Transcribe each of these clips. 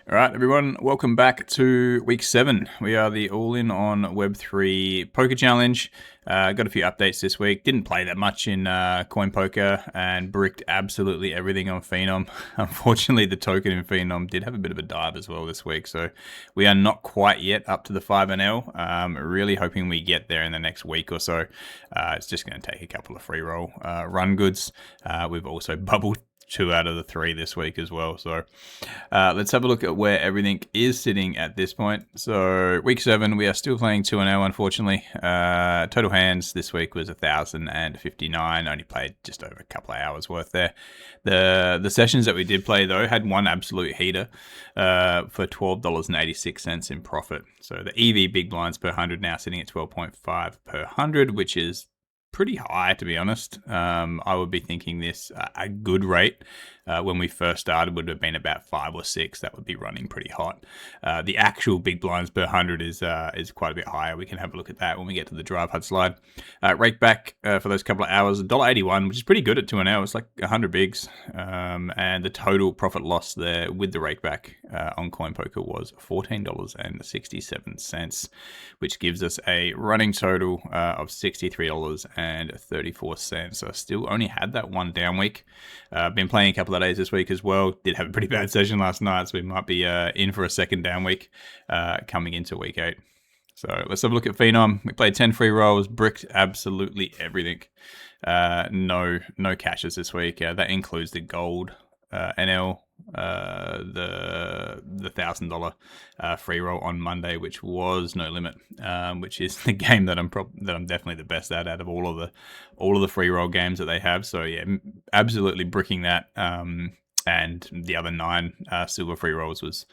All right, everyone, welcome back to week 7. We are the all-in on Web3 poker challenge. Got a few updates this week. Didn't play that much in CoinPoker and bricked absolutely everything on Phenom. Unfortunately, the token in Phenom did have a bit of a dive as well this week, so we are not quite yet up to the 5NL. Really hoping we get there in the next week or so. It's just going to take a couple of free roll run goods. We've also bubbled 2 out of the 3 this week as well. So let's have a look at where everything is sitting at this point. So week 7, we are still playing 2-0, unfortunately. Total hands this week was 1,059. Only played just over a couple of hours worth there. The sessions that we did play, though, had one absolute heater for $12.86 in profit. So the EV big blinds per 100 now sitting at 12.5 per 100, which is pretty high, to be honest. I would be thinking this a good rate when we first started would have been about 5 or 6. That would be running pretty hot. The actual big blinds per 100 is quite a bit higher. We can have a look at that when we get to the drive HUD slide. Rake back for those couple of hours, $1.81, which is pretty good at 2 hours. It's like 100 bigs. And the total profit loss there with the rake back on CoinPoker was $14.67, which gives us a running total of $63.34. So I still only had that one down week. Been playing a couple of days this week as well. Did have a pretty bad session last night, so we might be in for a second down week coming into week 8. So let's have a look at Phenom. We played 10 free rolls, bricked absolutely everything. No cashes this week. That includes the gold NL, the $1,000 free roll on Monday, which was no limit, which is the game that I'm definitely the best at out of all of the free roll games that they have. So yeah, absolutely bricking that. And the other 9 silver free rolls was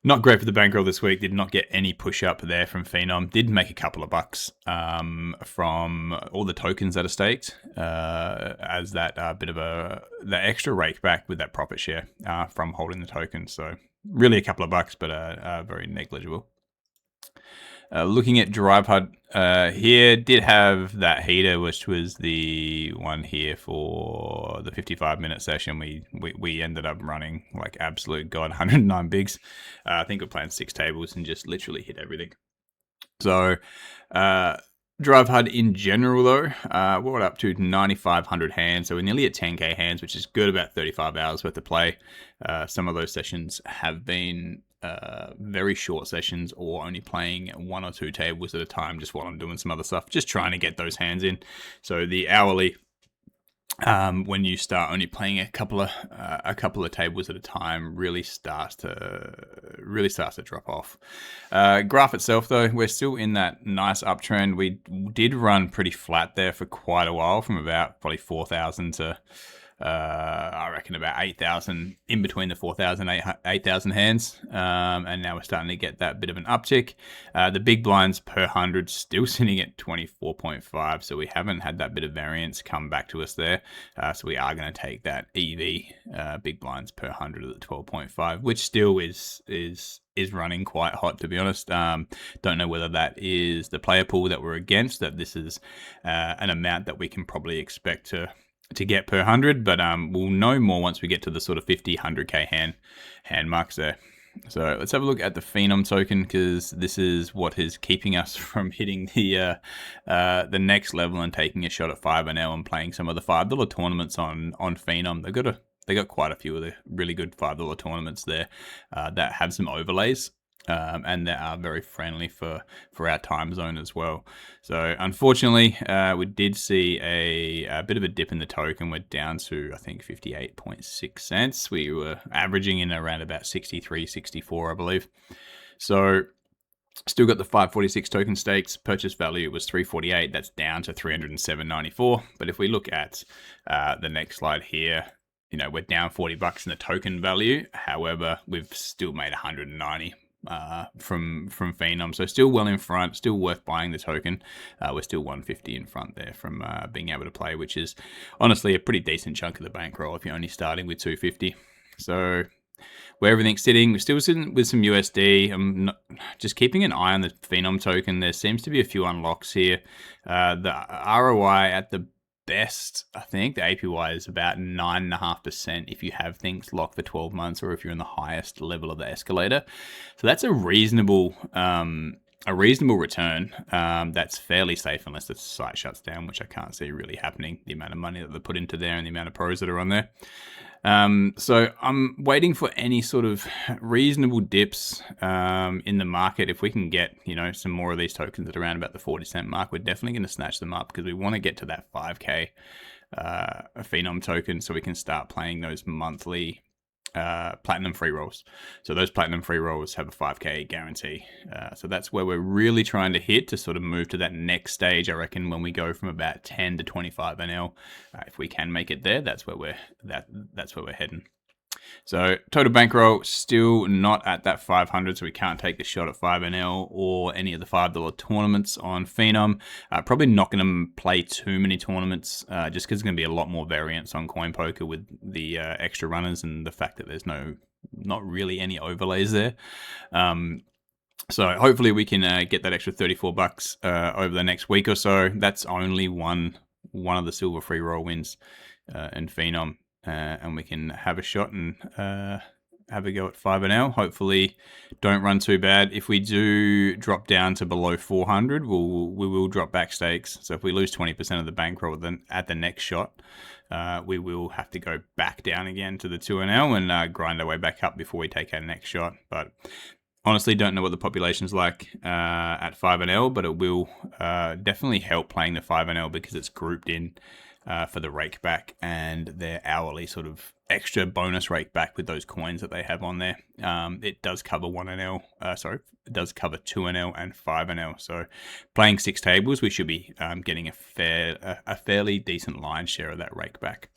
not great for the bankroll this week. Did not get any push up there from Phenom. Did make a couple of bucks from all the tokens that are staked as that bit of the extra rake back with that profit share from holding the token. So really a couple of bucks, but very negligible. Looking at drive HUD here, did have that heater, which was the one here for the 55-minute session. We ended up running like absolute god, 109 bigs. I think we're playing 6 tables and just literally hit everything. So drive HUD in general, though, we're up to 9,500 hands. So we're nearly at 10k hands, which is good, about 35 hours worth of play. Some of those sessions have been very short sessions or only playing 1 or 2 tables at a time just while I'm doing some other stuff, just trying to get those hands in. So the hourly, when you start only playing a couple of tables at a time, really starts to drop off. Graph itself, though, we're still in that nice uptrend. We did run pretty flat there for quite a while, from about probably 4,000 to I reckon about 8,000, in between the 4,000 and 8,000 hands. And now we're starting to get that bit of an uptick. The big blinds per 100 still sitting at 24.5. So we haven't had that bit of variance come back to us there. So we are going to take that EV big blinds per 100 at the 12.5, which still is running quite hot, to be honest. Don't know whether that is the player pool that we're against, that this is an amount that we can probably expect to get per 100, but we'll know more once we get to the sort of 50, 100k hand marks there. So let's have a look at the Phenom token, because this is what is keeping us from hitting the next level and taking a shot at 5NL and playing some of the $5 tournaments on Phenom. They got quite a few of the really good $5 tournaments there that have some overlays. And that are very friendly for our time zone as well. So unfortunately, we did see a bit of a dip in the token. We're down to, I think, 58.6 cents. We were averaging in around about 63, 64, I believe. So still got the 546 token stakes. Purchase value was 348. That's down to 307.94. But if we look at the next slide here, you know, we're down $40 in the token value. However, we've still made 190 from Phenom, so still well in front, still worth buying the token. We're still 150 in front there from being able to play, which is honestly a pretty decent chunk of the bankroll if you're only starting with 250. So where everything's sitting, we're still sitting with some USD. I'm just keeping an eye on the Phenom token. There seems to be a few unlocks here. The ROI at the best, I think the APY is about 9.5% if you have things locked for 12 months or if you're in the highest level of the escalator. So that's a reasonable return. That's fairly safe unless the site shuts down, which I can't see really happening. The amount of money that they put into there and the amount of pros that are on there. So I'm waiting for any sort of reasonable dips in the market. If we can get, some more of these tokens at around about the 40-cent mark, we're definitely going to snatch them up because we want to get to that 5K Phenom token so we can start playing those monthly platinum free rolls. So those platinum free rolls have a 5K guarantee. So that's where we're really trying to hit to sort of move to that next stage. I reckon when we go from about 10 to 25 NL, if we can make it there, that's where we're heading. So total bankroll still not at that 500, so we can't take the shot at 5NL or any of the $5 tournaments on Phenom. Probably not going to play too many tournaments just because there's going to be a lot more variance on CoinPoker with the extra runners and the fact that there's not really any overlays there. So hopefully we can get that extra $34 over the next week or so. That's only one of the silver free roll wins in Phenom. And we can have a shot and have a go at 5NL. Hopefully don't run too bad. If we do drop down to below 400, we will drop back stakes. So if we lose 20% of the bankroll, then at the next shot, we will have to go back down again to the 2NL and grind our way back up before we take our next shot. But honestly, don't know what the population's like at 5NL, but it will definitely help playing the 5NL because it's grouped in for the rake back and their hourly sort of extra bonus rake back with those coins that they have on there. It does cover 1NL, it does cover 2NL and 5NL. So playing 6 tables, we should be getting a fairly decent line share of that rake back.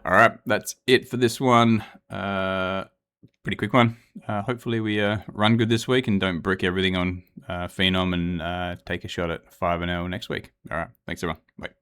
All right, that's it for this one. Pretty quick one. Hopefully we run good this week and don't brick everything on Phenom and take a shot at 5NL next week. All right, thanks everyone. Bye.